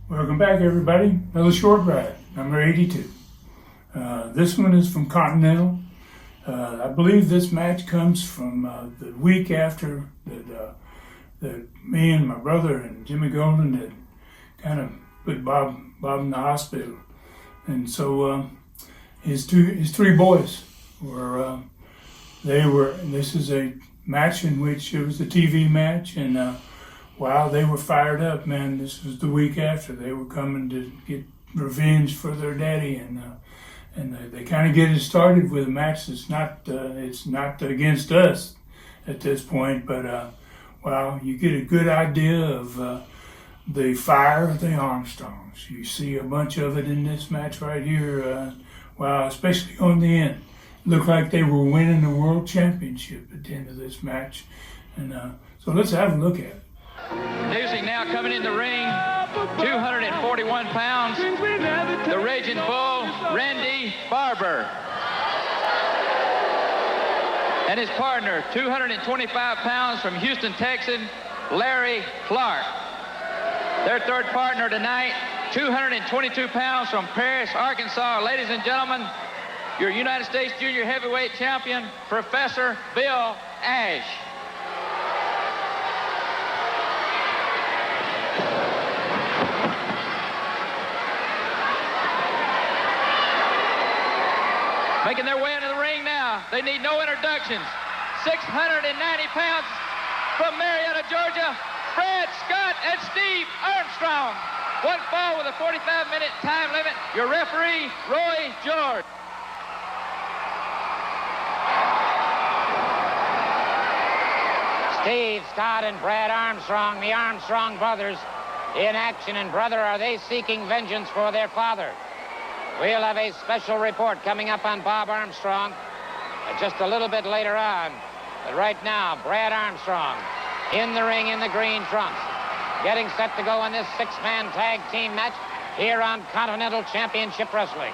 Welcome back, everybody. Another short ride, number 82. This one is from Continental. I believe this match comes from the week after that me and my brother and Jimmy Golden had kind of put Bob in the hospital, and so his three boys were This is a match in which it was a TV match, and wow, they were fired up, man. This was the week after. They were coming to get revenge for their daddy, and they kind of get it started with a match that's it's not against us at this point, but wow, you get a good idea of the fire of the Armstrongs. You see a bunch of it in this match right here. Wow, especially on the end. Looked like they were winning the world championship at the end of this match, and so let's have a look at it. Newsy now coming in the ring, 241 pounds, the Raging Bull, Randy Barber. And his partner, 225 pounds from Houston, Texas, Larry Clark. Their third partner tonight, 222 pounds from Paris, Arkansas. Ladies and gentlemen, your United States Junior Heavyweight Champion, Professor Bill Ash. Making their way into the ring now. They need no introductions. 690 pounds from Marietta, Georgia, Fred Scott and Steve Armstrong. One fall with a 45-minute time limit. Your referee, Roy George. Steve Scott and Brad Armstrong, the Armstrong brothers, in action. And brother, are they seeking vengeance for their father? We'll have a special report coming up on Bob Armstrong just a little bit later on. But right now, Brad Armstrong in the ring in the green trunks, getting set to go in this six-man tag team match here on Continental Championship Wrestling.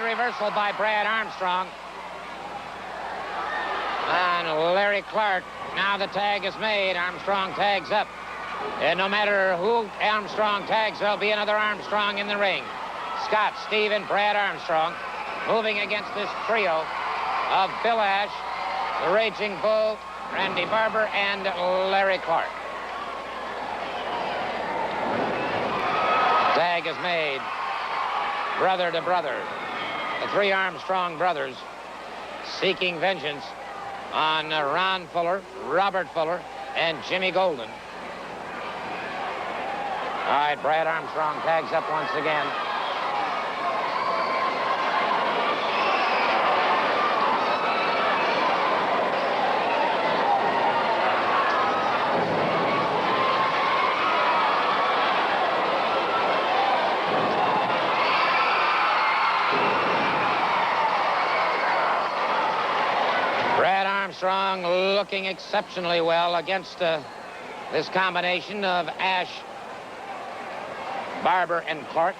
Reversal by Brad Armstrong. And Larry Clark. Now the tag is made. Armstrong tags up. And no matter who Armstrong tags, there'll be another Armstrong in the ring. Scott, Steve, and Brad Armstrong moving against this trio of Bill Ash, the Raging Bull, Randy Barber, and Larry Clark. Tag is made. Brother to brother. The three Armstrong brothers seeking vengeance on Ron Fuller, Robert Fuller, and Jimmy Golden. All right, Brad Armstrong tags up once again. Armstrong looking exceptionally well against this combination of Ash, Barber, and Clark.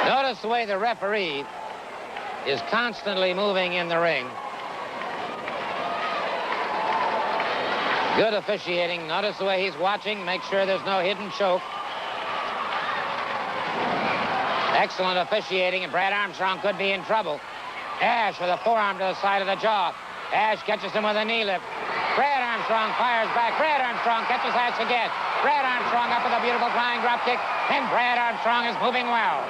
Notice the way the referee is constantly moving in the ring. Good officiating. Notice the way he's watching. Make sure there's no hidden choke. Excellent officiating, and Brad Armstrong could be in trouble. Ash with a forearm to the side of the jaw. Ash catches him with a knee lift. Brad Armstrong fires back. Brad Armstrong catches Ash again. Brad Armstrong up with a beautiful flying drop kick, and Brad Armstrong is moving well.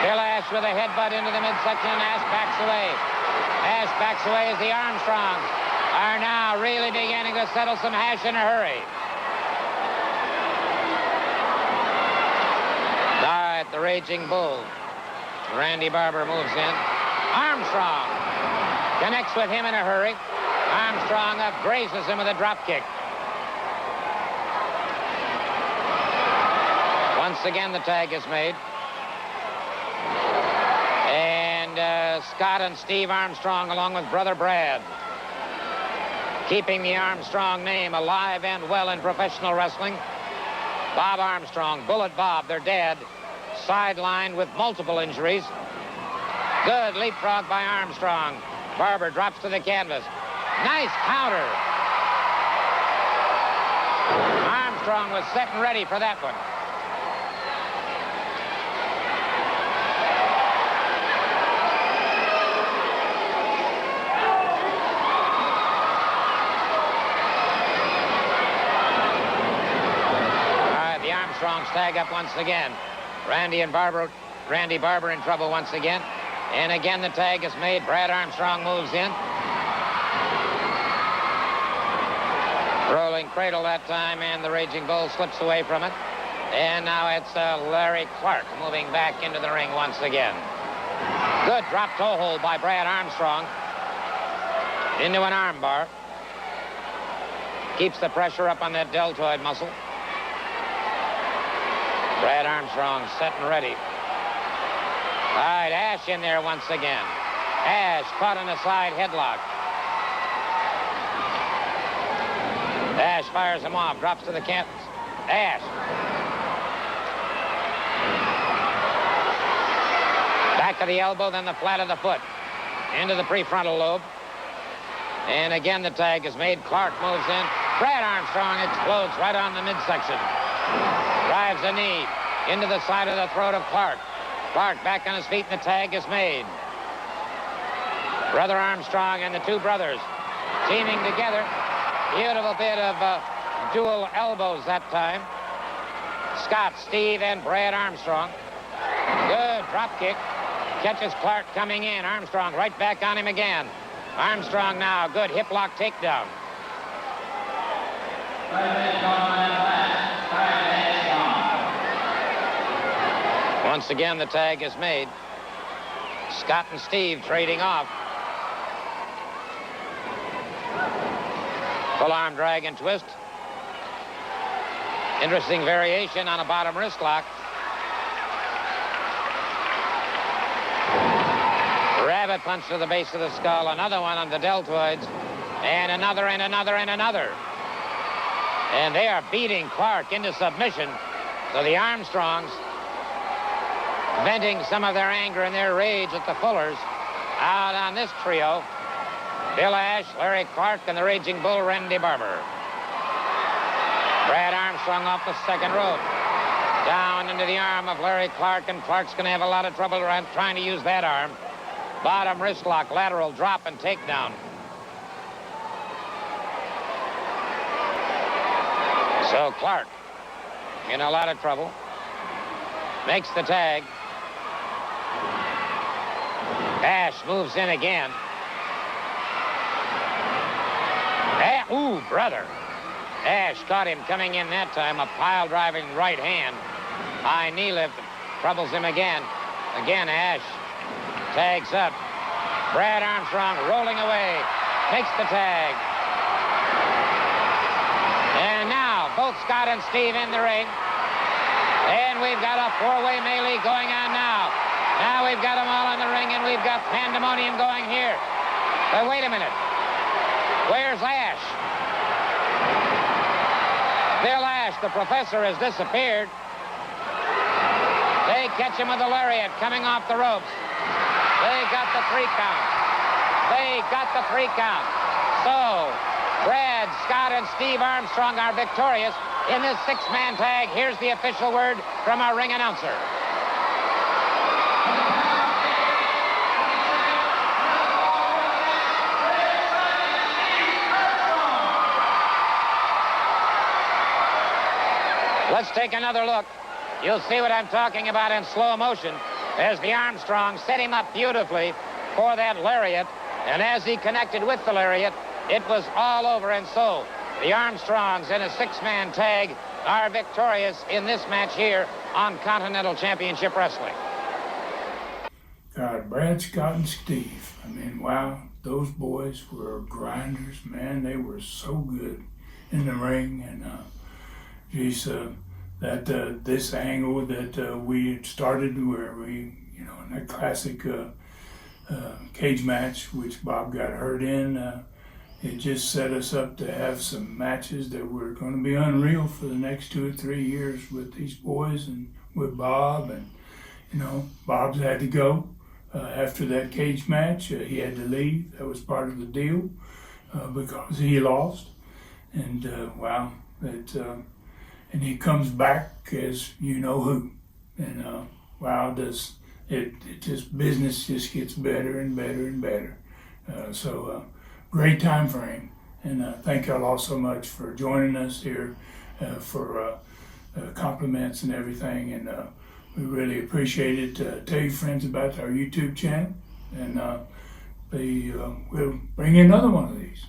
Bill Ash with a headbutt into the midsection, and Ash backs away. Ash backs away as the Armstrongs are now really beginning to settle some hash in a hurry. All right, the Raging Bull. Randy Barber moves in. Armstrong connects with him in a hurry. Armstrong up grazes him with a drop kick. Once again, the tag is made. Scott and Steve Armstrong along with brother Brad, keeping the Armstrong name alive and well in professional wrestling. Bob Armstrong, Bullet Bob, their dad, sidelined with multiple injuries. Good leapfrog by Armstrong. Barber drops to the canvas. Nice counter. Armstrong was set and ready for that one. Armstrongs tag up once again. Randy Barber in trouble once again. And again the tag is made. Brad Armstrong moves in. Rolling cradle that time, and the Raging Bull slips away from it. And now it's Larry Clark moving back into the ring once again. Good drop toe hold by Brad Armstrong into an arm bar. Keeps the pressure up on that deltoid muscle. Brad Armstrong set and ready. All right, Ash in there once again. Ash caught in a side headlock. Ash fires him off, drops to the canvas. Ash. Back to the elbow, then the flat of the foot. Into the prefrontal lobe. And again the tag is made. Clark moves in. Brad Armstrong explodes right on the midsection. Drives a knee into the side of the throat of Clark. Clark back on his feet, and the tag is made. Brother Armstrong and the two brothers teaming together. Beautiful bit of dual elbows that time. Scott, Steve, and Brad Armstrong. Good drop kick. Catches Clark coming in. Armstrong right back on him again. Armstrong now. Good hip lock takedown. Once again, the tag is made. Scott and Steve trading off. Full arm drag and twist. Interesting variation on a bottom wrist lock. Rabbit punch to the base of the skull. Another one on the deltoids. And another and another and another. And they are beating Clark into submission. So the Armstrongs, venting some of their anger and their rage at the Fullers, out on this trio. Bill Ash, Larry Clark, and the Raging Bull, Randy Barber. Brad Armstrong off the second rope. Down into the arm of Larry Clark, and Clark's going to have a lot of trouble trying to use that arm. Bottom wrist lock, lateral drop, and takedown. So Clark in a lot of trouble. Makes the tag. Ash moves in again. Ooh, brother. Ash caught him coming in that time. A pile driving right hand. High knee lift. Troubles him again. Again, Ash tags up. Brad Armstrong rolling away. Takes the tag. And now, both Scott and Steve in the ring. And we've got a four-way melee going on now. Now we've got them all in the ring, and we've got pandemonium going here. But wait a minute. Where's Ash? Bill Ash, the professor, has disappeared. They catch him with a lariat coming off the ropes. They got the 3 count. They got the 3 count. So, Brad, Scott, and Steve Armstrong are victorious in this 6-man tag. Here's the official word from our ring announcer. Let's take another look. You'll see what I'm talking about in slow motion as the Armstrongs set him up beautifully for that lariat. And as he connected with the lariat, it was all over. And so the Armstrongs in a 6-man tag are victorious in this match here on Continental Championship Wrestling. God, Brad, Scott, and Steve. I mean, wow, those boys were grinders, man. They were so good in the ring. And, this angle that we had started where we, in that classic cage match, which Bob got hurt in. It just set us up to have some matches that were going to be unreal for the next 2 or 3 years with these boys and with Bob. And, you know, Bob's had to go after that cage match. He had to leave. That was part of the deal because he lost. And, wow, and he comes back as you know who. And, wow, does it just, business just gets better and better and better. Great time for him. And thank y'all all so much for joining us here for compliments and everything. And we really appreciate it. Tell your friends about our YouTube channel. And we'll bring you another one of these.